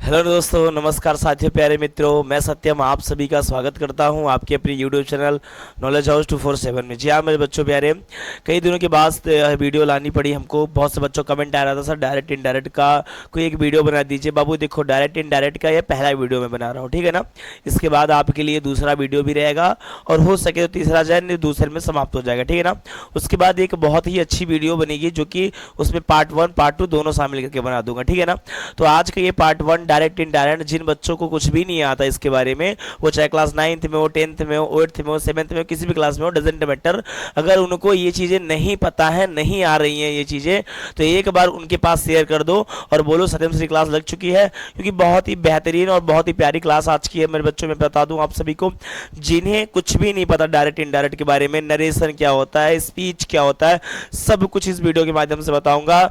Hello दोस्तों, नमस्कार साथियों, प्यारे मित्रों। मैं सत्यम आप सभी का स्वागत करता हूं आपके अपने यूट्यूब चैनल नॉलेज हाउस 247 में। जी हाँ मेरे बच्चों प्यारे, कई दिनों के बाद वीडियो लानी पड़ी हमको। बहुत से बच्चों कमेंट आ रहा था, सर डायरेक्ट इनडायरेक्ट का कोई एक वीडियो बना दीजिए। बाबू देखो, डायरेक्ट इनडायरेक्ट का ये पहला वीडियो मैं बना रहा हूँ, ठीक है ना। इसके बाद आपके लिए दूसरा वीडियो भी रहेगा और हो सके तो तीसरा जाए, नहीं दूसरे में समाप्त हो जाएगा, ठीक है ना। उसके बाद एक बहुत ही अच्छी वीडियो बनेगी जो कि उसमें पार्ट 1 पार्ट 2 दोनों शामिल करके बना दूंगा, ठीक है ना। तो आज का ये पार्ट 1 डायरेक्ट इनडायरेक्ट, जिन बच्चों को कुछ भी नहीं आता इसके बारे में, वो चाहे क्लास 9th में हो, 10th में हो, 8th में हो, 7th में हो, किसी भी क्लास में हो, डजेंट मैटर। अगर उनको ये चीज़ें नहीं पता है, नहीं आ रही हैं ये चीज़ें, तो एक बार उनके पास शेयर कर दो और बोलो सत्यम श्री क्लास लग चुकी है। क्योंकि बहुत ही बेहतरीन और बहुत ही प्यारी क्लास आज की है मेरे बच्चों। मैं बता दूं आप सभी को, जिन्हें कुछ भी नहीं पता डायरेक्ट इनडायरेक्ट के बारे में, नरेशन क्या होता है, स्पीच क्या होता है, सब कुछ इस वीडियो के माध्यम से बताऊंगा।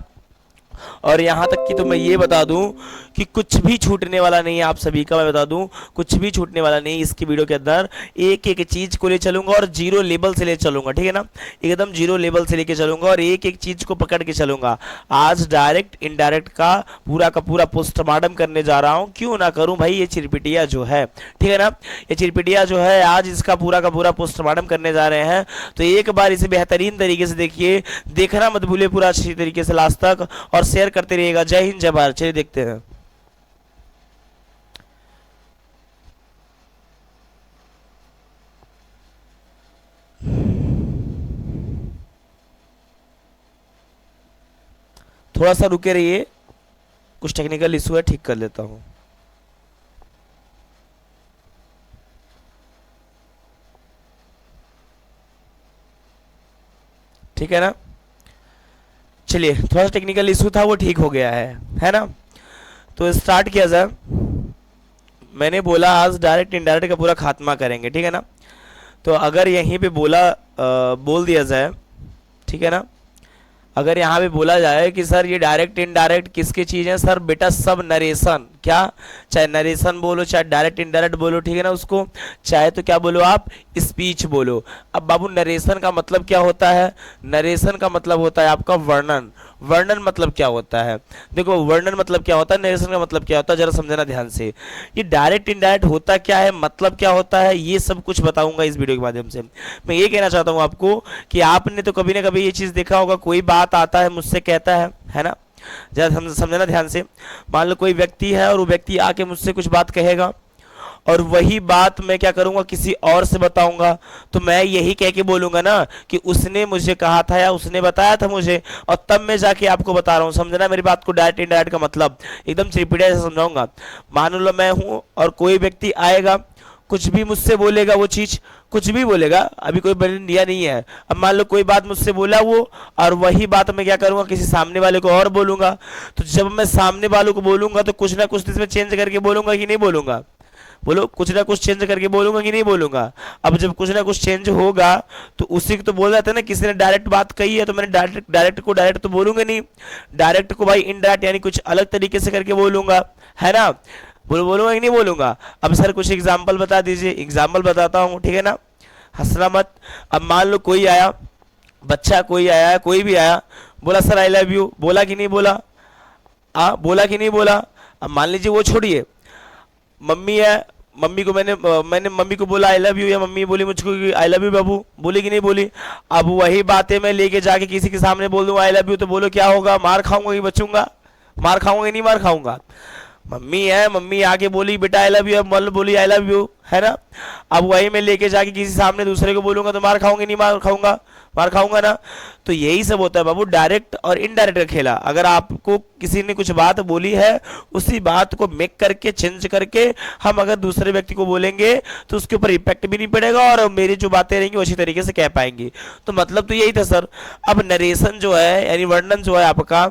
और यहाँ तक कि तो मैं ये बता दूं कि कुछ भी छूटने वाला नहीं है आप सभी का। मैं बता दूं कुछ भी छूटने वाला नहीं। इसकी वीडियो के अंदर एक एक चीज़ को ले चलूंगा और जीरो लेवल से ले चलूंगा, ठीक है ना। एकदम जीरो लेवल से लेके चलूंगा और एक एक चीज़ को पकड़ के चलूंगा। आज डायरेक्ट इनडायरेक्ट का पूरा पोस्टमार्टम करने जा रहा हूँ। क्यों ना करूँ भाई, ये चिरपिटिया जो है, ठीक है ना, ये चिरपिटिया जो है, आज इसका पूरा का पूरा पोस्टमार्टम करने जा रहे हैं। तो एक बार इसे बेहतरीन तरीके से देखिए, देखना मत भूलिए पूरा अच्छी तरीके से लास्ट तक, और शेयर करते रहिएगा। जय हिंद, जय भारत। चलिए देखते हैं। थोड़ा सा रुके रहिए, कुछ टेक्निकल इशू है, ठीक कर लेता हूं। ठीक है ना। चलिए, थोड़ा सा टेक्निकल इशू था, वो ठीक हो गया है ना। तो स्टार्ट किया जाए। मैंने बोला आज डायरेक्ट इनडायरेक्ट का पूरा खात्मा करेंगे, ठीक है ना। तो अगर यहीं पे बोल दिया जाए, ठीक है ना, अगर यहाँ पे बोला जाए कि सर ये डायरेक्ट इनडायरेक्ट किसकी चीज़ है, सर बेटा सब नरेशन, क्या चाहे नरेशन बोलो, चाहे डायरेक्ट इनडायरेक्ट बोलो, ठीक है ना, उसको चाहे तो क्या बोलो आप, स्पीच बोलो। अब बाबू नरेशन का मतलब क्या होता है? नरेशन का मतलब होता है आपका वर्णन। वर्णन मतलब क्या होता है? देखो, वर्णन मतलब क्या होता है, नरेशन का मतलब क्या होता है, जरा समझना ध्यान से। ये डायरेक्ट इनडायरेक्ट होता क्या है, मतलब क्या होता है, ये सब कुछ बताऊंगा इस वीडियो के माध्यम से। मैं ये कहना चाहता हूँ आपको कि आपने तो कभी ना कभी ये चीज़ देखा होगा, कोई बात आता है मुझसे कहता है ना। जरा समझना ध्यान से। मान लो कोई व्यक्ति है और वो व्यक्ति आके मुझसे कुछ बात कहेगा और वही बात मैं क्या करूंगा, किसी और से बताऊंगा। तो मैं यही कह के बोलूंगा ना कि उसने मुझे कहा था या उसने बताया था मुझे, और तब मैं जाके आपको बता रहा हूँ। समझना मेरी बात को, डायरेक्ट इनडायरेक्ट का मतलब एकदम चिरपिटिया से समझाऊंगा। मान लो मैं हूँ और कोई व्यक्ति आएगा, कुछ भी मुझसे बोलेगा, वो चीज़ कुछ भी बोलेगा, अभी कोई बयान दिया नहीं है। अब मान लो कोई बात मुझसे बोला वो, और वही बात मैं क्या करूंगा, किसी सामने वाले को और बोलूंगा। तो जब मैं सामने वालों को बोलूंगा तो कुछ ना कुछ इसमें चेंज करके बोलूंगा कि नहीं बोलूंगा? बोलो, कुछ ना कुछ चेंज करके बोलूंगा कि नहीं बोलूंगा? अब जब कुछ ना कुछ चेंज होगा तो उसी को तो बोल रहा था ना, किसी ने डायरेक्ट बात कही है तो मैंने डायरेक्ट को डायरेक्ट तो बोलूंगा नहीं, डायरेक्ट को भाई इनडायरेक्ट यानी कुछ अलग तरीके से करके बोलूंगा, है ना। बोलूंगा कि नहीं बोलूंगा? अब सर कुछ एग्जाम्पल बता दीजिए। एग्जाम्पल बताता हूँ, ठीक है ना, हंसना मत। अब मान लो कोई आया, बच्चा कोई आया, कोई भी आया, बोला सर आई लव यू, बोला कि नहीं बोला? बोला कि नहीं बोला? अब मान लीजिए वो छोड़िए, मम्मी है, मम्मी को मैंने मम्मी को बोला आई लव यू, या मम्मी बोली मुझको आई लव यू बाबू, बोली कि नहीं बोली? अब वही बातें मैं लेके जाके किसी के सामने बोल दूँ आई लव यू, तो बोलो क्या होगा? मार खाऊंगा कि बचूंगा? मार खाऊंगा कि नहीं मार खाऊंगा? मम्मी है, मम्मी आके बोली बेटा आई लव यू, अब मल बोली आई लव यू, है ना। अब वही मैं लेके जाके किसी सामने दूसरे को बोलूंगा तो मार खाऊंगी नहीं मार खाऊंगा? मार खाऊंगा ना। तो यही सब होता है बाबू, डायरेक्ट और इनडायरेक्ट का खेला। अगर आपको किसी ने कुछ बात बोली है, उसी बात को मेक करके चेंज करके हम अगर दूसरे व्यक्ति को बोलेंगे तो उसके ऊपर इफेक्ट भी नहीं पड़ेगा और मेरी जो बातें रहेंगी वो अच्छी तरीके से कह पाएंगे। तो मतलब तो यही था सर। अब नरेशन जो है यानी वर्णन जो है आपका,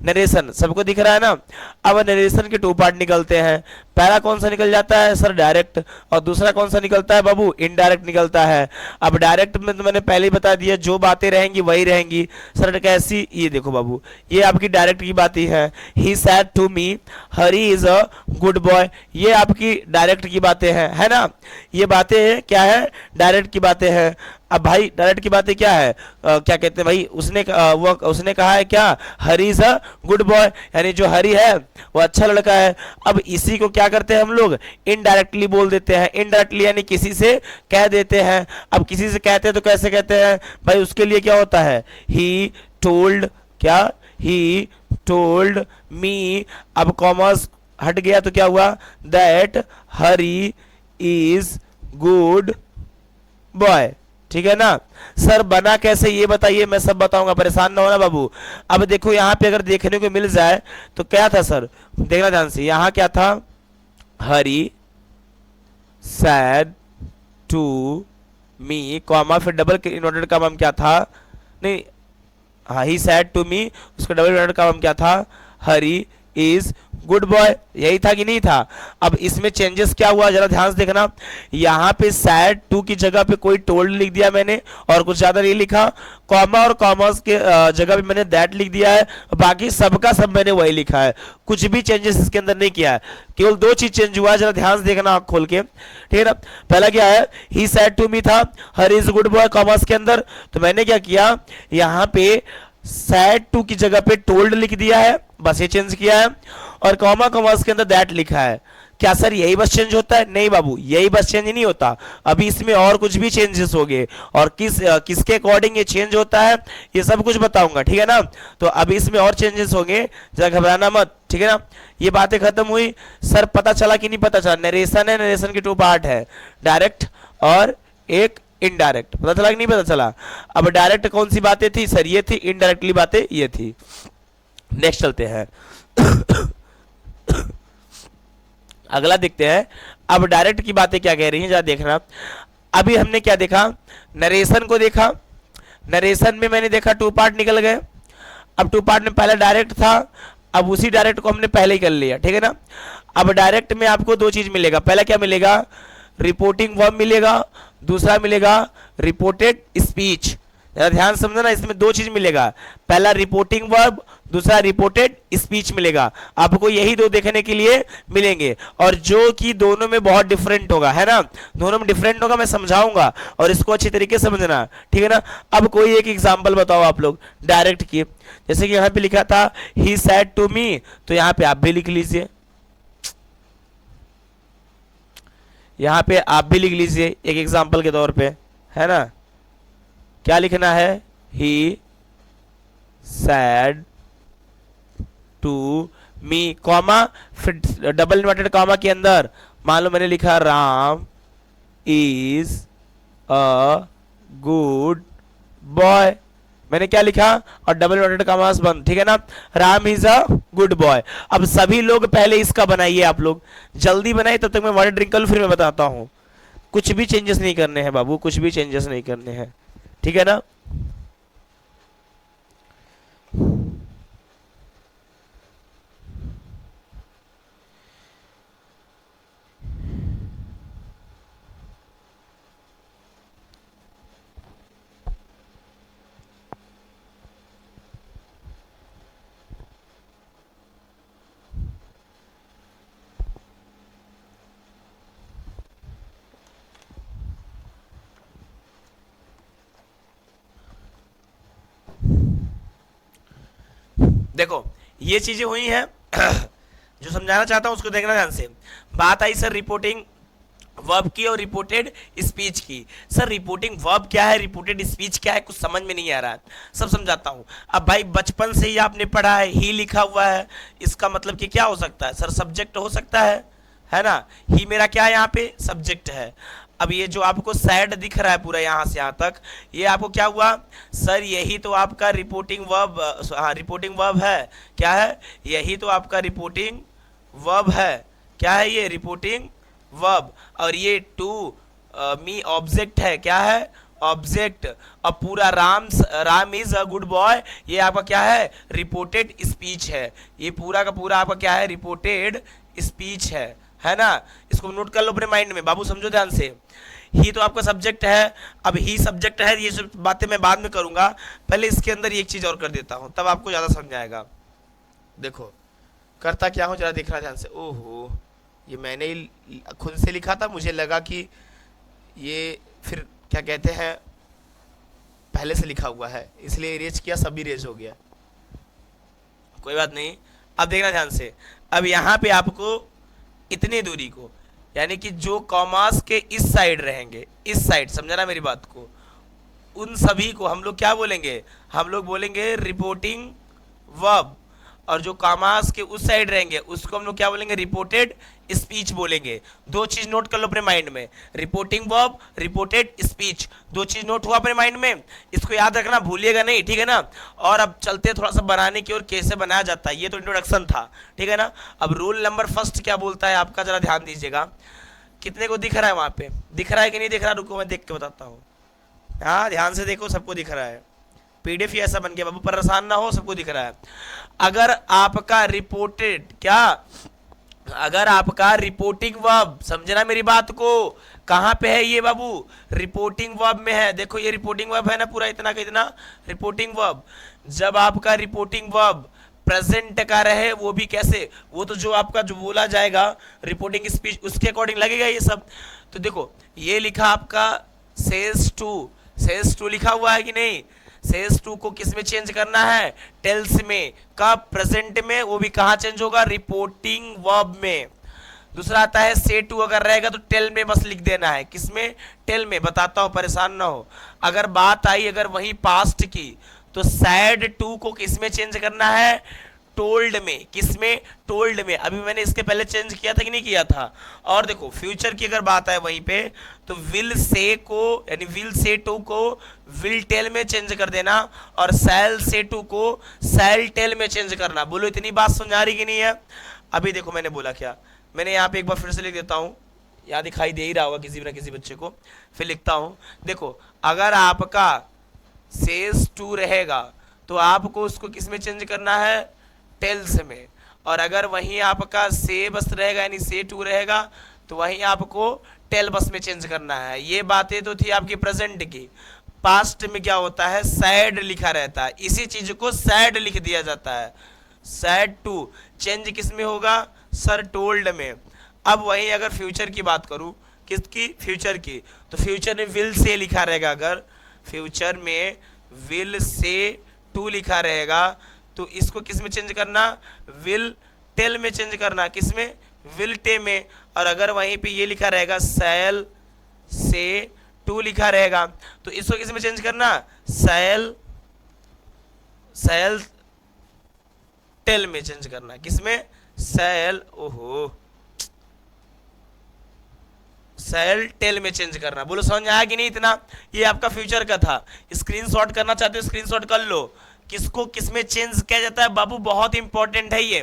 नरेशन सबको दिख रहा है ना। अब नरेशन के 2 पार्ट निकलते हैं। पहला कौन सा निकल जाता है सर? डायरेक्ट। और दूसरा कौन सा निकलता है बाबू? इनडायरेक्ट निकलता है। अब डायरेक्ट में तो मैंने पहले ही बता दिया, जो बातें रहेंगी वही रहेंगी। सर कैसी? ये देखो बाबू, ये आपकी डायरेक्ट की बात ही है। He said to me Hari is a good boy, ये आपकी डायरेक्ट की बातें हैं, है ना। ये बातें क्या है? डायरेक्ट की बातें हैं। अब भाई डायरेक्ट की बातें क्या है, क्या कहते हैं भाई, उसने कहा है क्या, हरी इज अ गुड बॉय, यानी जो हरी है वो अच्छा लड़का है। अब इसी को क्या करते हैं हम लोग, इनडायरेक्टली बोल देते हैं, इनडायरेक्टली यानी किसी से कह देते हैं। अब किसी से कहते हैं तो कैसे कहते हैं भाई, उसके लिए क्या होता है, ही टोल्ड, क्या, ही टोल्ड मी। अब कॉमर्स हट गया तो क्या हुआ, that Hari is good boy. ठीक है ना। सर बना कैसे ये बताइए, मैं सब बताऊंगा, परेशान ना होना बाबू। अब देखो यहाँ पे अगर देखने को मिल जाए तो क्या था सर, देखना ध्यान से, यहाँ क्या था, हरी सैड टू मी, कॉमा फिर डबल इन्वर्टेड का नाम क्या था, नहीं, हाँ, ही सैड टू मी, उसका डबल इन्वर्टेड का नाम क्या था, हरी इज गुड बॉय, यही था कि नहीं था। अब इसमें चेंजेस क्या हुआ जरा ध्यान से देखना, यहाँ पे सैड टू की जगह पे कोई टोल्ड लिख दिया मैंने और कुछ ज्यादा नहीं लिखा, कॉमा और कॉमर्स के जगह पे मैंने दैट लिख दिया है, बाकी सबका सब मैंने वही लिखा है, कुछ भी चेंजेस इसके अंदर नहीं किया है। केवल दो चीज चेंज हुआ है, जरा ध्यान से देखना आंख खोल के, ठीक है ना। पहला क्या है, ही सैड टू मी था, हर इज गुड बॉय कॉमर्स के अंदर, तो मैंने क्या किया, यहाँ पे सैड टू की जगह पे टोल्ड लिख दिया है, बस ये चेंज किया है, और कॉमा कॉमर्स के अंदर दैट लिखा है। क्या सर यही बस चेंज होता है, नहीं बाबू, यही बस चेंज नहीं होता, अभी इसमें और कुछ भी चेंजेस हो गए, और किसके अकॉर्डिंग ये चेंज होता है ये सब कुछ बताऊंगा, ठीक है ना। तो अभी इसमें और चेंजेस होंगे, जरा घबराना मत, ठीक है ना। ये बातें खत्म हुई। सर पता चला कि नहीं पता चला, नरेशन है, नरेशन के टू पार्ट है, डायरेक्ट और एक इनडायरेक्ट, पता चला कि नहीं पता चला। अब डायरेक्ट कौन सी बातें थी सर, ये थी, इनडायरेक्टली बातें ये थी। नेक्स्ट चलते हैं अगला देखते हैं, अब डायरेक्ट की बातें क्या कह रही हैं जरा देखना। अभी हमने क्या देखा, नरेशन को देखा, नरेशन में मैंने देखा टू पार्ट निकल गए। अब टू पार्ट में पहला डायरेक्ट था, अब उसी डायरेक्ट को हमने पहले ही कर लिया, ठीक है ना। अब डायरेक्ट में आपको दो चीज मिलेगा, पहला क्या मिलेगा, रिपोर्टिंग वर्ब मिलेगा, दूसरा मिलेगा रिपोर्टेड स्पीच। जरा ध्यान समझना, इसमें दो चीज मिलेगा, पहला रिपोर्टिंग वर्ब, दूसरा रिपोर्टेड स्पीच मिलेगा। आपको यही दो देखने के लिए मिलेंगे, और जो कि दोनों में बहुत डिफरेंट होगा, है ना, दोनों में डिफरेंट होगा, मैं समझाऊंगा और इसको अच्छी तरीके से समझना, ठीक है ना। अब कोई एक एग्जांपल बताओ आप लोग डायरेक्ट की, जैसे कि यहाँ पे लिखा था ही सैड टू मी, तो यहाँ पे आप भी लिख लीजिए, यहाँ पे आप भी लिख लीजिए एक एग्जांपल के तौर पे, है ना। क्या लिखना है, ही सैड टू मी, कॉमा फिर डबल इन्वर्टेड कॉमा के अंदर मान लो मैंने लिखा Ram is a good boy, मैंने क्या लिखा, और डबल इन्वर्टेड कॉमास बंद, ठीक है ना, Ram is a good boy. अब सभी लोग पहले इसका बनाइए, आप लोग जल्दी बनाइए, तब तक मैं वाटर ड्रिंक कर लूं, फिर मैं बताता हूं। कुछ भी चेंजेस नहीं करने हैं बाबू, कुछ भी चेंजेस नहीं करने हैं, ठीक है ना। देखो ये चीजें हुई हैं जो समझाना चाहता हूं उसको देखना ध्यान से। बात आई सर रिपोर्टिंग वर्ब की और रिपोर्टेड स्पीच की। सर रिपोर्टिंग वर्ब क्या है, रिपोर्टेड स्पीच क्या है, कुछ समझ में नहीं आ रहा है, सब समझाता हूं। अब भाई बचपन से ही आपने पढ़ा है, ही लिखा हुआ है, इसका मतलब कि क्या हो सकता है सर, सब्जेक्ट हो सकता है ना। ही मेरा क्या है यहाँ पे, सब्जेक्ट है। अब ये जो आपको सैड दिख रहा है पूरा यहाँ से यहाँ तक, ये आपको क्या हुआ सर, यही तो आपका रिपोर्टिंग वर्ब, हाँ रिपोर्टिंग वर्ब है, क्या है, यही तो आपका रिपोर्टिंग वर्ब है, क्या है ये, रिपोर्टिंग वर्ब। और ये टू मी ऑब्जेक्ट है, क्या है, ऑब्जेक्ट। अब पूरा Ram is a good boy, ये आपका क्या है, रिपोर्टेड स्पीच है, ये पूरा का पूरा आपका क्या है, रिपोर्टेड स्पीच है ना। इसको नोट कर लो अपने माइंड में बाबू, समझो ध्यान से। ही तो आपका सब्जेक्ट है, अब ही सब्जेक्ट है, ये सब बातें मैं बाद में करूंगा, पहले इसके अंदर एक चीज और कर देता हूं, तब आपको ज्यादा समझ आएगा। देखो करता क्या हूं, जरा देखना ध्यान से। ओहो, ये मैंने ही खुद से लिखा था, मुझे लगा कि ये फिर क्या कहते हैं पहले से लिखा हुआ है इसलिए इरेज किया, सब इरेज हो गया, कोई बात नहीं। अब देखना ध्यान से, अब यहाँ पे आपको इतनी दूरी को, यानी कि जो कॉमास के इस साइड रहेंगे, इस साइड, समझा ना मेरी बात को, उन सभी को हम लोग क्या बोलेंगे, हम लोग बोलेंगे रिपोर्टिंग वर्ब, और जो कॉमास के उस साइड रहेंगे उसको हम लोग क्या बोलेंगे, रिपोर्टेड स्पीच बोलेंगे। दो चीज नोट कर लो अपने माइंड में, रिपोर्टिंग वर्ब, रिपोर्टेड स्पीच, दो चीज नोट हुआ अपने माइंड में, इसको याद रखना, भूलिएगा नहीं, ठीक है ना। और अब चलते थोड़ा सा बनाने की ओर, कैसे बनाया जाता है, ये तो इंट्रोडक्शन था, ठीक है ना। अब रूल नंबर फर्स्ट क्या बोलता है आपका, जरा ध्यान दीजिएगा। कितने को दिख रहा है वहां पे, दिख रहा है कि नहीं दिख रहा, रुको मैं देख के बताता हूँ। हाँ ध्यान से देखो, सबको दिख रहा है, पीडीएफ ही ऐसा बन गया बाबू, परेशान ना हो, सबको दिख रहा है। अगर आपका रिपोर्टेड क्या, अगर आपका रिपोर्टिंग वर्ब, समझना मेरी बात को, कहां पे है ये बाबू, रिपोर्टिंग वर्ब में है। देखो ये रिपोर्टिंग वर्ब है ना, पूरा इतना का इतना रिपोर्टिंग वर्ब। जब आपका रिपोर्टिंग वर्ब प्रेजेंट का रहे, वो भी कैसे, वो तो जो आपका जो बोला जाएगा रिपोर्टिंग स्पीच, उसके अकॉर्डिंग लगेगा ये सब। तो देखो ये लिखा आपका सेज टू, सेज टू लिखा हुआ है कि नहीं, सेज टू को किस में चेंज करना है, टेल्स में, कब, प्रेजेंट में, वो भी कहां चेंज होगा, रिपोर्टिंग वर्ब में। दूसरा आता है से टू, अगर रहेगा तो टेल में बस लिख देना है, किसमें, टेल में, बताता हूं परेशान ना हो। अगर बात आई अगर वही पास्ट की, तो सैड टू को किस में चेंज करना है, टोल्ड में, किसमें, टोल्ड में। अभी मैंने इसके पहले चेंज किया था कि नहीं किया था। और देखो फ्यूचर की अगर बात है वहीं पे, तो विल से को, यानी विल से टू को विल टेल में चेंज कर देना, और सैल से टू को सैल टेल में चेंज करना। बोलो इतनी बात समझ आ रही कि नहीं है। अभी देखो मैंने बोला क्या, मैंने यहाँ पे एक बार फिर से लिख देता हूँ, यहाँ दिखाई दे ही रहा होगा किसी ना किसी बच्चे को, फिर लिखता हूँ। देखो अगर आपका सेज टू रहेगा तो आपको उसको किस में चेंज करना है, टेल्स में। और अगर वहीं आपका से बस रहेगा, यानी से टू रहेगा, तो वहीं आपको टेल बस में चेंज करना है। ये बातें तो थी आपकी प्रेजेंट की। पास्ट में क्या होता है, सैड लिखा रहता है, इसी चीज को सैड लिख दिया जाता है। सैड टू चेंज किस में होगा, सर टोल्ड में। अब वहीं अगर फ्यूचर की बात करूं, किसकी, फ्यूचर की, तो फ्यूचर में विल से लिखा रहेगा। अगर फ्यूचर में विल से टू लिखा रहेगा, तो इसको किस में चेंज करना, विल टेल में चेंज करना, किस में, विल टे में। और अगर वहीं पे ये लिखा रहेगा सैल से टू लिखा रहेगा, तो इसको किस में चेंज करना, सैल, सैल टेल में चेंज करना, किसमें, सैल, ओहो, सेल टेल में चेंज करना। बोलो समझ आया कि नहीं इतना। ये आपका फ्यूचर का था, स्क्रीनशॉट करना चाहते हो स्क्रीनशॉट कर लो। किसको किसमें चेंज किया जाता है बाबू, बहुत इंपॉर्टेंट है ये,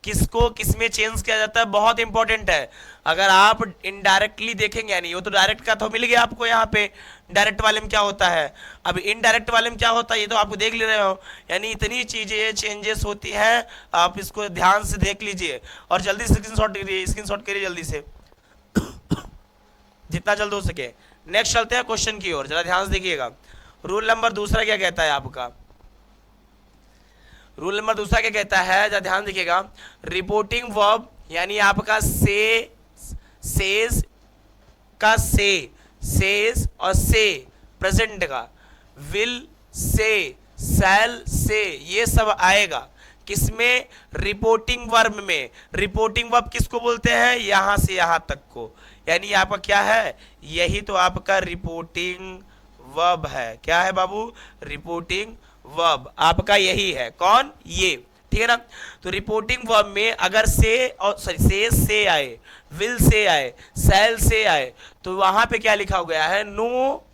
किसको किसमें चेंज किया जाता है, बहुत इंपॉर्टेंट है। अगर आप इनडायरेक्टली देखेंगे, यानी वो तो डायरेक्ट का तो मिल गया आपको यहाँ पे, डायरेक्ट वाले में क्या होता है, अब इनडायरेक्ट वाले में क्या होता है ये तो आपको देख ले रहे हो। यानी इतनी चीजें चेंजेस होती हैं, आप इसको ध्यान से देख लीजिए और जल्दी से स्क्रीनशॉट करिए जल्दी से जितना जल्द हो सके। नेक्स्ट चलते हैं क्वेश्चन की ओर, जरा ध्यान से देखिएगा। रूल नंबर दूसरा क्या कहता है आपका, रूल नंबर दूसरा क्या कहता है, जरा ध्यान देखिएगा। रिपोर्टिंग वर्ब यानी आपका से, सेज का से, सेज और से प्रेजेंट का, विल से, सैल से, ये सब आएगा किसमें, रिपोर्टिंग वर्ब में। रिपोर्टिंग वर्ब किसको बोलते हैं, यहां से यहां तक को, यानी आपका क्या है, यही तो आपका रिपोर्टिंग वर्ब है। क्या है बाबू, रिपोर्टिंग वर्ब आपका यही है, कौन, ये, ठीक है ना। तो रिपोर्टिंग वर्ब में अगर से और सॉरी से आए, विल से आए, सैल से आए, तो वहां पे क्या लिखा गया है, नो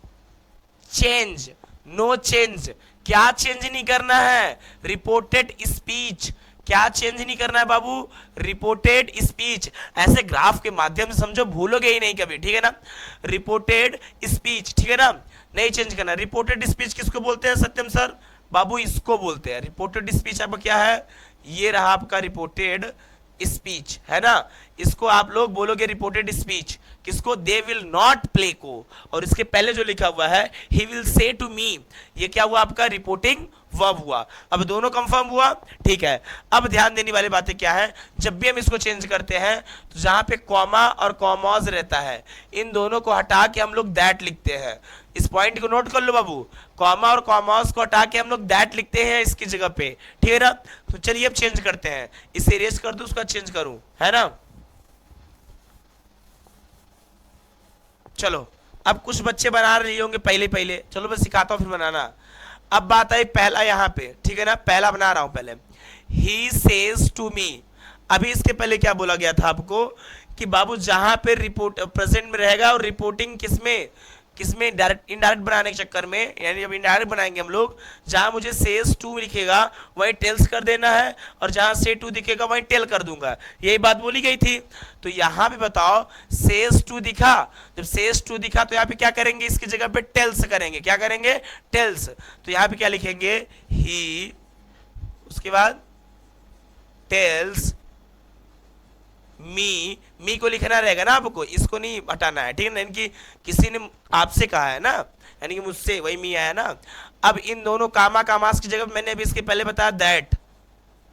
चेंज, नो चेंज। क्या चेंज नहीं करना है, रिपोर्टेड स्पीच। क्या चेंज नहीं करना है बाबू, रिपोर्टेड स्पीच। ऐसे ग्राफ के माध्यम से समझो, भूलोगे ही नहीं कभी, ठीक है ना। रिपोर्टेड स्पीच, ठीक है ना, नहीं चेंज करना। रिपोर्टेड स्पीच किसको बोलते हैं सत्यम सर, बाबू इसको बोलते हैं रिपोर्टेड स्पीच। आपका क्या है, ये रहा आपका रिपोर्टेड स्पीच, है ना। इसको आप लोग बोलोगे रिपोर्टेड स्पीच, किसको, दे विल नॉट प्ले को। और इसके पहले जो लिखा हुआ है, he will say to me, ये क्या हुआ आपका रिपोर्टिंग वर्ब हुआ। अब दोनों कंफर्म हुआ, ठीक है। अब ध्यान देने वाली बातें क्या है, जब भी हम इसको चेंज करते हैं तो जहां पे कॉमा और कॉमॉज रहता है, इन दोनों को हटा के हम लोग दैट लिखते हैं। इस पॉइंट को नोट कर लो बाबू, कॉमा और कॉमॉज को हटा के हम लोग दैट लिखते हैं इसकी जगह पे, ठीक है ना। तो चलिए अब चेंज करते हैं, इसे इरेज कर दूं, उसका चेंज करूं, है ना। चलो अब कुछ बच्चे बना रहे होंगे पहले पहले, चलो मैं सिखाता हूं फिर बनाना। अब बात आई पहला यहाँ पे, ठीक है ना, पहला बना रहा हूं पहले। ही सेज टू मी, अभी इसके पहले क्या बोला गया था आपको कि बाबू जहां पे रिपोर्ट प्रेजेंट में रहेगा और रिपोर्टिंग किसमें किसमें डायरेक्ट इनडायरेक्ट बनाने के चक्कर में, यानी जब इनडायरेक्ट बनाएंगे हम लोग, जहां मुझे सेज टू लिखेगा वहीं टेल्स कर देना है, और जहां से टू दिखेगा वहीं टेल कर दूंगा, यही बात बोली गई थी। तो यहां पे बताओ सेज टू दिखा, जब सेज टू दिखा तो यहाँ पे क्या करेंगे, इसकी जगह पे टेल्स करेंगे, क्या करेंगे, टेल्स। तो यहाँ पे क्या लिखेंगे, ही, उसके बाद टेल्स मी को लिखना रहेगा ना आपको, इसको नहीं हटाना है, ठीक है ना। इनकी किसी ने आपसे कहा है ना, यानी कि मुझसे, वही मी आया ना। अब इन दोनों कामा कामास की जगह मैंने अभी इसके पहले बताया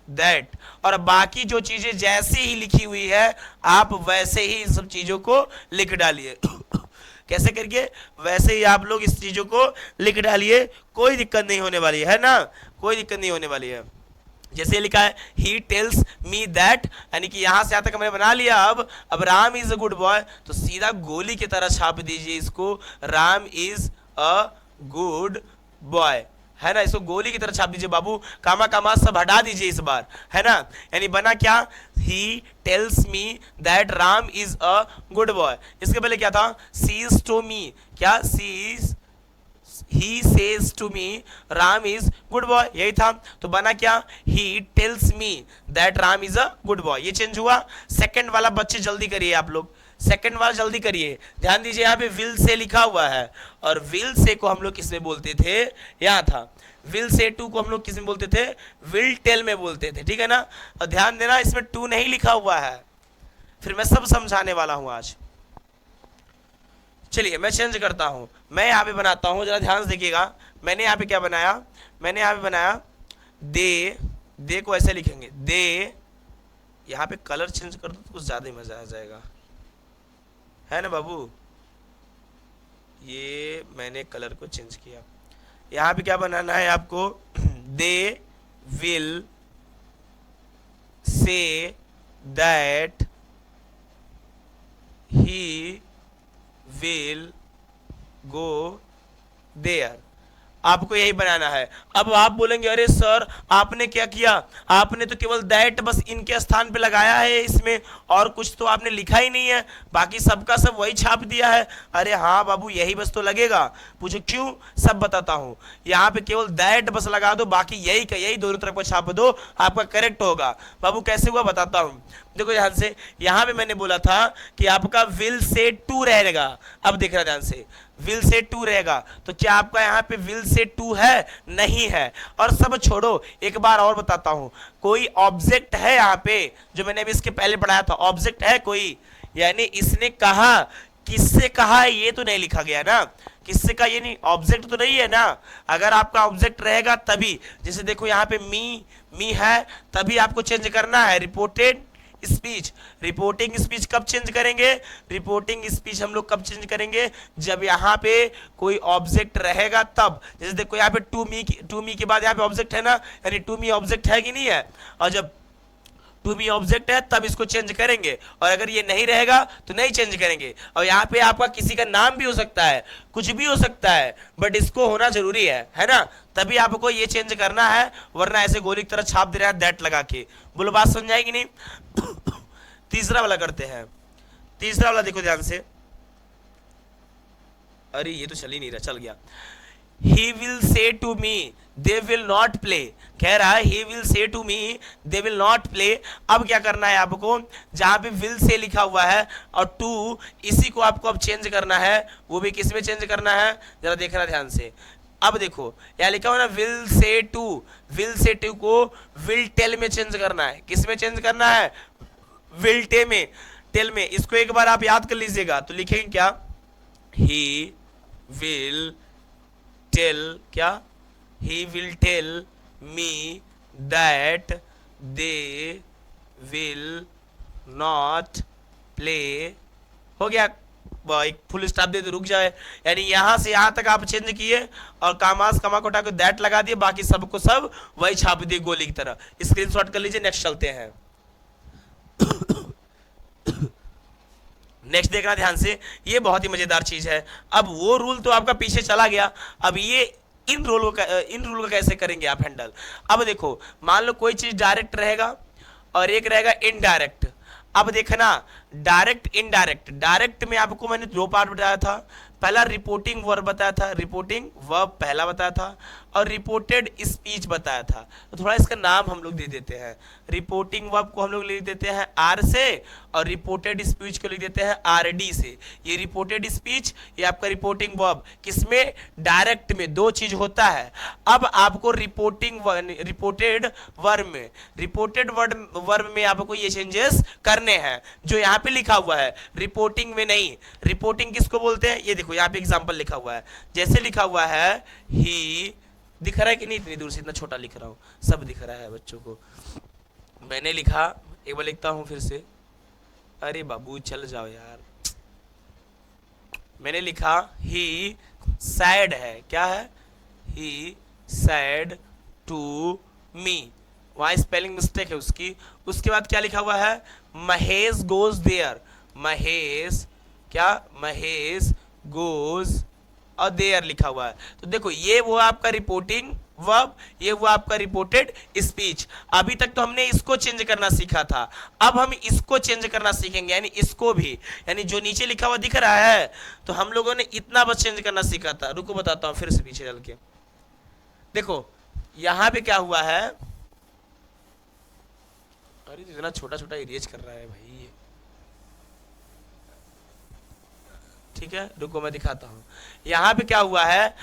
दैट, और बाकी जो चीजें जैसे ही लिखी हुई है आप वैसे ही इन सब चीजों को लिख डालिए। कैसे करके, वैसे ही आप लोग इस चीजों को लिख डालिए, कोई दिक्कत नहीं होने वाली है ना, कोई दिक्कत नहीं होने वाली है। जैसे लिखा है ही टेल्स मी दैट, यानी कि यहां से यहां तक हमने बना लिया। अब Ram is a good boy, तो सीधा गोली की तरह छाप दीजिए इसको, Ram is a good boy, है ना। इसको गोली की तरह छाप दीजिए बाबू, कामा कामा सब हटा दीजिए इस बार, है ना। यानी बना क्या, he tells me that Ram is a good boy. इसके पहले क्या था, सीज टू मी, क्या seize, he says to me Ram is good boy, यही था। तो बना क्या, he tells me that Ram is a good boy, ये चेंज हुआ। सेकंड वाला बच्चे जल्दी करिए आप लोग, सेकंड वाला जल्दी करिए, ध्यान दीजिए यहाँ पे विल से लिखा हुआ है, और विल से को हम लोग किस में बोलते थे, यहाँ था। विल से टू को हम लोग किस में बोलते थे, विल टेल में बोलते थे, ठीक है ना। और ध्यान देना इसमें टू नहीं लिखा हुआ है, फिर मैं सब समझाने वाला हूं आज। चलिए मैं चेंज करता हूं, मैं यहाँ पे बनाता हूं, जरा ध्यान से देखिएगा। मैंने यहाँ पे क्या बनाया, मैंने यहाँ पे बनाया दे को ऐसे लिखेंगे दे, यहाँ पे कलर चेंज कर दो तो कुछ ज्यादा ही मजा आ जाएगा, है ना बाबू। ये मैंने कलर को चेंज किया। यहाँ पे क्या बनाना है आपको, they will say that he will go there, आपको यही बनाना है। अब आप बोलेंगे अरे सर आपने क्या किया, आपने तो केवल दैट बस इनके स्थान पे लगाया है इसमें, और कुछ तो आपने लिखा ही नहीं है, बाकी सबका सब वही छाप दिया है। अरे हाँ बाबू यही बस तो लगेगा, पूछो क्यों, सब बताता हूँ। यहाँ पे केवल दैट बस लगा दो, बाकी यही का यही दोनों तरफ को छाप दो, आपका करेक्ट होगा। बाबू कैसे हुआ बताता हूँ, देखो ध्यान से, यहाँ पे मैंने बोला था कि आपका विल से टू रहेगा। अब देख रहा ध्यान से, विल से टू रहेगा, तो क्या आपका यहाँ पे विल से टू है, नहीं है। और सब छोड़ो, एक बार और बताता हूं, कोई ऑब्जेक्ट है यहाँ पे, जो मैंने अभी इसके पहले पढ़ाया था, ऑब्जेक्ट है कोई, यानी इसने कहा, किससे कहा है ये तो नहीं लिखा गया ना, किससे का ये नहीं, ऑब्जेक्ट तो नहीं है ना। अगर आपका ऑब्जेक्ट रहेगा तभी, जैसे देखो यहाँ पे मी है, तभी आपको चेंज करना है रिपोर्टेड स्पीच। रिपोर्टिंग स्पीच कब चेंज करेंगे, रिपोर्टिंग स्पीच हम लोग कब चेंज करेंगे, जब यहाँ पे कोई ऑब्जेक्ट रहेगा तब। जैसे देखो यहाँ पे टू मी के बाद यहाँ पे ऑब्जेक्ट है ना, यानी टू मी ऑब्जेक्ट है कि नहीं है, और जब टू बी ऑब्जेक्ट है तब इसको चेंज करेंगे, और अगर ये नहीं रहेगा तो नहीं चेंज करेंगे। और यहाँ पे आपका किसी का नाम भी हो सकता है, कुछ भी हो सकता है, बट इसको होना जरूरी है ना, तभी आपको ये चेंज करना है, वरना ऐसे गोली की तरह छाप दे रहा है दैट लगा के। बोलो बात समझ आएगी नहीं। तीसरा वाला करते हैं, तीसरा वाला देखो ध्यान से, अरे ये तो चल ही नहीं रहा, चल गया। He will say to me they will not play, कह रहा है he will say to me they will not play। अब क्या करना है आपको, जहां पे will से लिखा हुआ है और to, इसी को आपको अब चेंज करना है, वो भी किस में चेंज करना है, जरा देखना ध्यान से। अब देखो यहाँ लिखा हुआ ना will say to को will tell में चेंज करना है, किस में चेंज करना है, will tell में। इसको एक बार आप याद कर लीजिएगा, तो लिखेंगे क्या, he will टेल क्या he will tell me that they will not play. हो गया, एक फुल स्टॉप दे तो रुक जाए, यानी यहां से यहां तक आप चेंज किए और कामास कमा को उठा के दैट लगा दिए, बाकी सबको सब वही छाप दिए गोली की तरह। स्क्रीनशॉट कर लीजिए, नेक्स्ट चलते हैं। नेक्स्ट देखना ध्यान से, ये बहुत ही मजेदार चीज है। अब वो रूल तो आपका पीछे चला गया, अब ये इन रूल को कैसे करेंगे आप हैंडल। अब देखो, मान लो कोई चीज डायरेक्ट रहेगा और एक रहेगा इनडायरेक्ट। अब देखना, डायरेक्ट इनडायरेक्ट, डायरेक्ट में आपको मैंने दो पार्ट बताया था। पहला रिपोर्टिंग वर्ब बताया था, रिपोर्टिंग वर्ब पहला बताया था, और रिपोर्टेड स्पीच बताया था। तो थोड़ा इसका नाम हम लोग दे देते हैं, रिपोर्टिंग वर्ब को हम लोग लिख देते हैं आर से, और रिपोर्टेड स्पीच को लिख देते हैं आर डी से। ये रिपोर्टेड स्पीच, ये आपका रिपोर्टिंग वर्ब, किसमें, डायरेक्ट में दो चीज होता है। अब आपको रिपोर्टेड वर्ब में आपको ये चेंजेस करने हैं जो यहाँ पे लिखा हुआ है, रिपोर्टिंग में नहीं। रिपोर्टिंग किसको बोलते हैं, ये देखो यहाँ पे एग्जांपल लिखा हुआ है, जैसे लिखा हुआ है ही, दिख रहा है कि नहीं, इतनी दूर से इतना छोटा लिख रहा हूं, सब दिख रहा है बच्चों को। मैंने लिखा, एक बार लिखता हूं फिर से, अरे बाबू चल जाओ यार। मैंने लिखा ही सैड है, क्या है, ही सैड टू मी, वहां स्पेलिंग मिस्टेक है उसकी। उसके बाद क्या लिखा हुआ है, महेश गोज देयर, महेश क्या, महेश गोज और देयर लिखा हुआ है। तो देखो, ये वो आपका रिपोर्टिंग वर्ब, ये वो आपका रिपोर्टेड स्पीच। अभी तक तो हमने इसको चेंज करना सीखा था, अब हम इसको चेंज करना सीखेंगे, यानी इसको भी, यानी जो नीचे लिखा हुआ दिख रहा है, तो हम लोगों ने इतना बस चेंज करना सीखा था। रुको बताता हूं फिर से पीछे चल के। देखो यहां पे क्या हुआ है, अरे इतना छोटा छोटा इरेज कर रहा है भाई, ठीक है रुको मैं दिखाता हूं। यहां पे क्या हुआ है,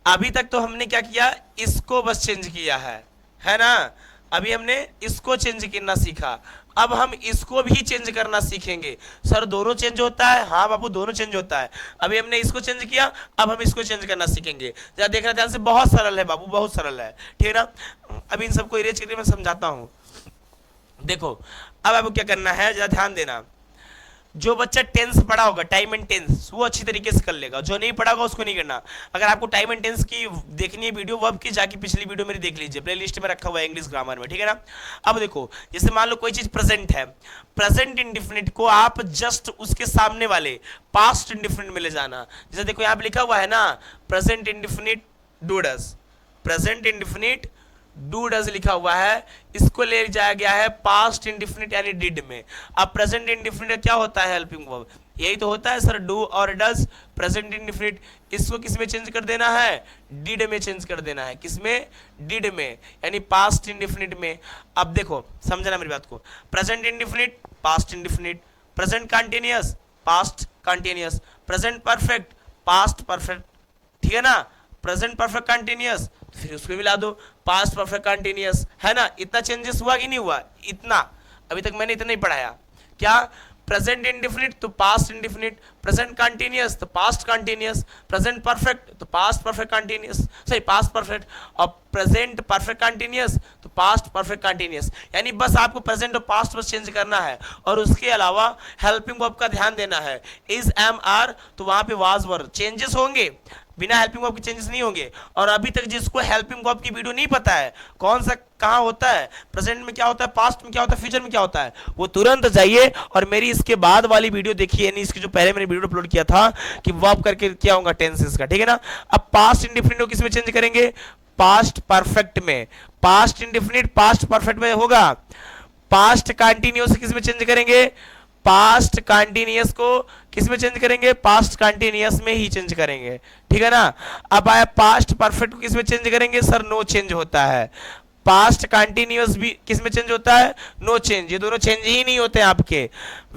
अभी तक तो हमने क्या किया, इसको बस चेंज किया है ना। अभी हमने इसको चेंज करना सीखा, अब हम इसको भी चेंज करना सीखेंगे। सर दोनों चेंज होता है, हाँ बाबू दोनों चेंज होता है। अभी हमने इसको चेंज किया, अब हम इसको चेंज करना सीखेंगे। जरा देखना ध्यान से, बहुत सरल है बाबू, बहुत सरल है, ठीक है ना। अभी इन सबको इरेज करके मैं समझाता हूं। देखो अब आपको क्या करना है, जरा ध्यान देना। जो बच्चा टेंस पढ़ा होगा, टाइम एंड टेंस, वो अच्छी तरीके से कर लेगा। जो नहीं पढ़ा होगा उसको नहीं करना। अगर आपको टाइम एंड टेंस की देखनी है वीडियो, वर्ब की, जाके पिछली वीडियो मेरी देख लीजिए, प्लेलिस्ट में रखा हुआ है इंग्लिश ग्रामर में, ठीक है ना। अब देखो, जैसे मान लो कोई चीज प्रेजेंट है, प्रेजेंट इंडिफिनिट को आप जस्ट उसके सामने वाले पास्ट इंडिफिनिट में ले जाना। जैसे देखो यहाँ पे लिखा हुआ है ना, present indefinite do does, present indefinite do does लिखा हुआ है, इसको ले जाया गया है पास्ट इंडिफिनिट यानी डिड में। अब प्रेजेंट इंडिफिनिट क्या होता है, हेल्पिंग वर्ब, यही तो होता है सर, डू और डज। प्रेजेंट इंडिफिनिट, इसको किस में चेंज कर देना है, डिड में चेंज कर देना है। किसमें, डिड में, यानी पास्ट इंडिफिनिट में। अब देखो समझना मेरी बात को, present indefinite past indefinite, present continuous past continuous, present perfect past perfect, ठीक है ना। प्रेजेंट परफेक्ट कंटीन्यूअस, फिर उसको मिला दो पास्ट परफेक्ट कंटीन्यूअस, है ना। इतना चेंजेस हुआ कि नहीं हुआ, इतना अभी तक मैंने इतना ही पढ़ाया। क्या, प्रेजेंट इंडिफिनिट तो पास्ट इंडिफिनिट, प्रेजेंट कंटीन्यूअस तो पास्ट कंटीन्यूअस, प्रेजेंट परफेक्ट तो past perfect continuous, sorry past perfect, और प्रेजेंट परफेक्ट कंटीन्यूअस तो पास्ट परफेक्ट कंटीन्यूअस। यानी बस आपको प्रेजेंट और पास्ट बस चेंज करना है, और उसके अलावा हेल्पिंग वर्ब का ध्यान देना है। इज, एम, आर, तो वहां पे वाज वर चेंजेस होंगे, बिना हेल्पिंग वर्ब के चेंजेस नहीं होंगे। और अभी तक जिसको हेल्पिंग वर्ब की वीडियो नहीं पता है, कौन सा कहाँ होता है, प्रेजेंट में क्या होता है, पास्ट में क्या होता है, फ्यूचर में क्या होता है, वो तुरंत जाइए और मेरी इसके बाद वाली वीडियो देखिए, यानी इसकी जो पहले मैंने वीडियो अपलोड किया था कि वर्ब करके क्या होगा टेंसेस का, ठीक है ना। अब पास्ट इंडिफिनिट को किस में चेंज करेंगे, पास्ट परफेक्ट में। पास्ट इंडिफिनिट पास्ट परफेक्ट में होगा। पास्ट कंटीन्यूअस किस में चेंज करेंगे, पास्ट कंटीन्यूअस को किस में चेंज करेंगे, पास्ट कंटीन्यूअस में ही चेंज करेंगे, ठीक है ना। अब आया पास्ट परफेक्ट को किस में चेंज करेंगे, सर नो चेंज होता है। पास्ट कंटीन्यूअस भी किस में चेंज होता है, नो चेंज, ये दोनों चेंज ही नहीं होते हैं आपके।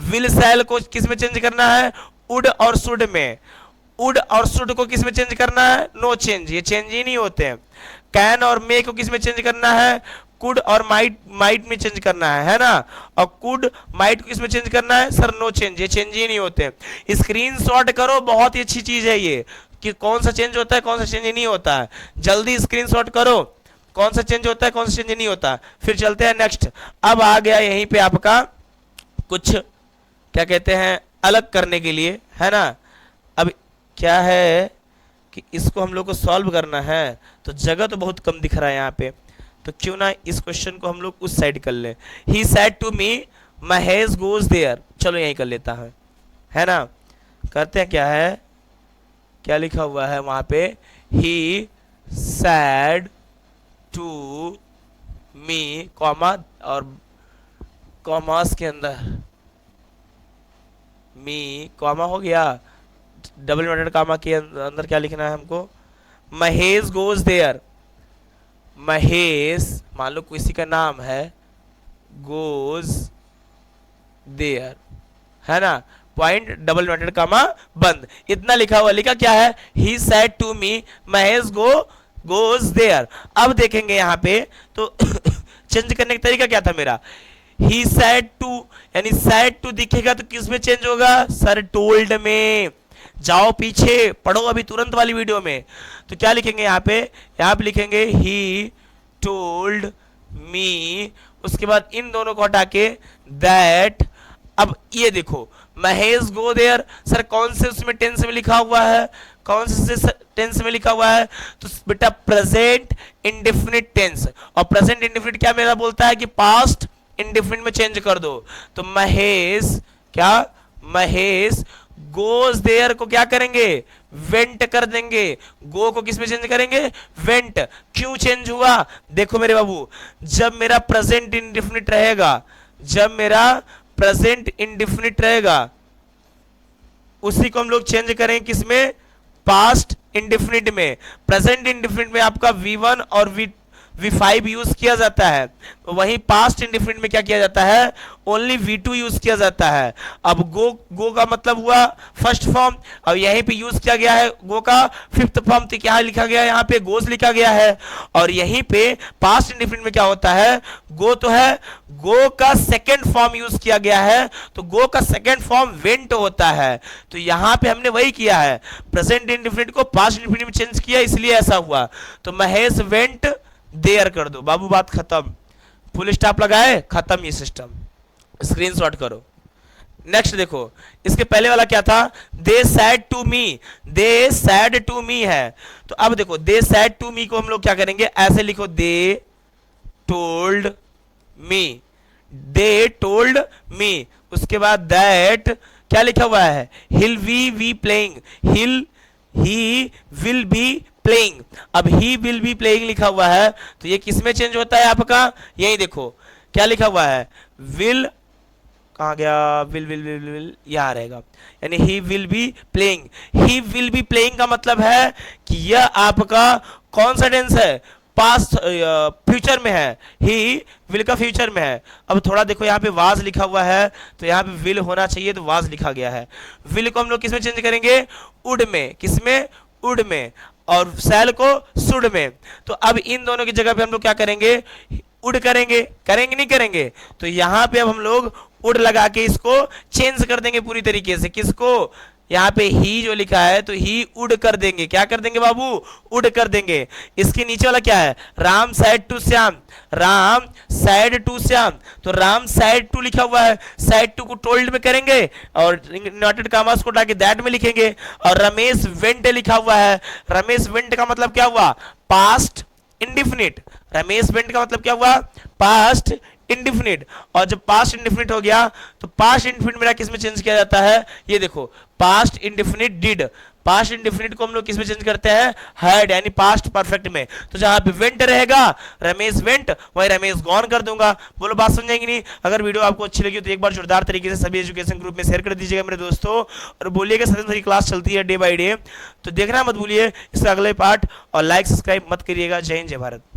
विल सेल को किस में चेंज करना है, वुड और शुड में। वुड और शुड को किस में चेंज करना है, नो चेंज, ये चेंज ही नहीं होते हैं। कैन और मे को किस में चेंज करना है, कुड और माइट में चेंज करना है ना। और कुड माइट को किसमें चेंज करना है, सर नो चेंज, ये चेंज ही नहीं होते। स्क्रीनशॉट करो, बहुत ही अच्छी चीज है ये, कि कौन सा चेंज होता है कौन सा चेंज नहीं होता है। जल्दी स्क्रीनशॉट करो, कौन सा चेंज होता है कौन सा चेंज नहीं होता। फिर चलते हैं नेक्स्ट। अब आ गया यहीं पे आपका कुछ क्या कहते हैं अलग करने के लिए, है ना। अब क्या है कि इसको हम लोग को सॉल्व करना है, तो जगह तो बहुत कम दिख रहा है यहाँ पे, तो क्यों ना इस क्वेश्चन को हम लोग उस साइड कर ले। He said to me Mahesh goes there, चलो यही कर लेता है ना। करते हैं, क्या है, क्या लिखा हुआ है वहां पे, he said to me comma और कॉमास के अंदर मी कॉमा हो गया, डबल इन्वर्टेड कॉमा के अंदर क्या लिखना है हमको, महेश गोज देयर। महेश मान लो किसी का नाम है, गोज देयर, है ना, पॉइंट डबल इन्वर्टेड कॉमा बंद, इतना लिखा हुआ। लिखा क्या है, he said to me Mahesh goes there. अब देखेंगे यहाँ पे तो चेंज करने का तरीका क्या था मेरा, ही सेड टू, यानी सेड टू दिखेगा तो किस में चेंज होगा सर, टोल्ड में। जाओ पीछे पढ़ो अभी तुरंत वाली वीडियो में। तो क्या लिखेंगे यहाँ पे लिखेंगे ही टोल्ड मी, उसके बाद इन दोनों को हटा के दैट। अब ये देखो महेश गो देयर, सर कौन से उसमें टेंस में लिखा हुआ है, कौन से टेंस में लिखा हुआ है, तो बेटा प्रेजेंट इंडेफिनिट टेंस। और प्रेजेंट इंडेफिनिट क्या मेरा बोलता है कि पास्ट इंडेफिनिट में चेंज कर दो। तो महेश क्या, महेश गोज देयर को क्या करेंगे, वेंट कर देंगे। गो को किस में चेंज करेंगे, वेंट। क्यों चेंज हुआ, देखो मेरे बाबू, जब मेरा प्रेजेंट इंडेफिनिट रहेगा, जब मेरा प्रेजेंट इंडेफिनिट रहेगा, उसी को हम लोग चेंज करें किसमें, पास्ट इंडेफिनिट में। प्रेजेंट इंडेफिनिट में आपका V1 और V5 यूज किया जाता है, तो वहीं पास्ट इंडेफिनिट में क्या किया जाता है, ओनली V2 यूज किया जाता है। अब गो का मतलब हुआ फर्स्ट फॉर्म, और यहीं पे यूज किया गया है गो का फिफ्थ फॉर्म, तो क्या लिखा गया है यहाँ पे, गोज लिखा गया है। और यहीं पे पास्ट इंडेफिनिट में क्या होता है, गो तो है, गो का सेकेंड फॉर्म यूज किया गया है, तो गो का सेकेंड फॉर्म वेंट होता है। तो यहाँ पे हमने वही किया है, प्रेजेंट इंडेफिनिट को पास्ट इंडेफिनिट में चेंज किया, इसलिए ऐसा हुआ। तो महेश वेंट देयर कर दो बाबू, बात खत्म, फुल स्टॉप लगाए, खत्म ये सिस्टम, स्क्रीनशॉट करो। नेक्स्ट देखो, इसके पहले वाला क्या था, they said to me, they said to me है। तो अब देखो दे सैड टू मी को हम लोग क्या करेंगे, ऐसे लिखो, they told me, they told me. उसके बाद दैट क्या लिखा हुआ है, he'll be playing, he will be playing. अब ही विल बी प्लेइंग लिखा हुआ है, तो ये किसमें चेंज होता है आपका, यही देखो क्या लिखा हुआ है, विल, कहाँ गया, विल यहाँ रहेगा, यानी ही will be playing. He will be playing का मतलब है कि यह आपका कौन सा टेंस है, पास्ट फ्यूचर में है, ही विल का फ्यूचर में है। अब थोड़ा देखो यहाँ पे वाज लिखा हुआ है, तो यहाँ पे विल होना चाहिए, तो वाज लिखा गया है। विल को हम लोग किसमें चेंज करेंगे, उड में, किसमें, उड में, और सैल को सुड में। तो अब इन दोनों की जगह पे हम लोग क्या करेंगे, उड करेंगे, करेंगे नहीं करेंगे, तो यहाँ पे अब हम लोग उड लगा के इसको चेंज कर देंगे पूरी तरीके से। किसको, यहाँ पे ही जो लिखा है तो ही उड कर देंगे, क्या कर देंगे बाबू, उड कर देंगे। इसके नीचे वाला क्या है, Ram said to Shyam, Ram said to Shyam, तो राम सैड टू लिखा हुआ है, सैड टू को टोल्ड में करेंगे और इन्वर्टेड कॉमास को डाके दैट में लिखेंगे। और रमेश वेंट लिखा हुआ है, रमेश वेंट का मतलब क्या हुआ, पास्ट इंडिफिनिट। रमेश वेंट का मतलब क्या हुआ, पास्ट इंडिफिनिट। और जब पास्ट इंडिफिनिट हो गया तो पास्ट इंडिफिनिट मेरा किस में चेंज किया जाता है, ये देखो past indefinite did. Past indefinite को हम लोग किस में चेंज करते हैं, हैड, यानी पास्ट परफेक्ट में। तो जहां पे वेंट रहेगा, रमेश वेंट, वही रमेश गॉन कर दूंगा। बोलो बात समझेंगे नहीं। अगर वीडियो आपको अच्छी लगी तो एक बार जोरदार तरीके से सभी एजुकेशन ग्रुप में शेयर कर दीजिएगा मेरे दोस्तों, और बोलिएगा सभी क्लास चलती है डे बाय डे, तो देखना मत भूलिए इसका अगले पार्ट, और लाइक सब्सक्राइब मत करिएगा। जय हिंद, जय भारत।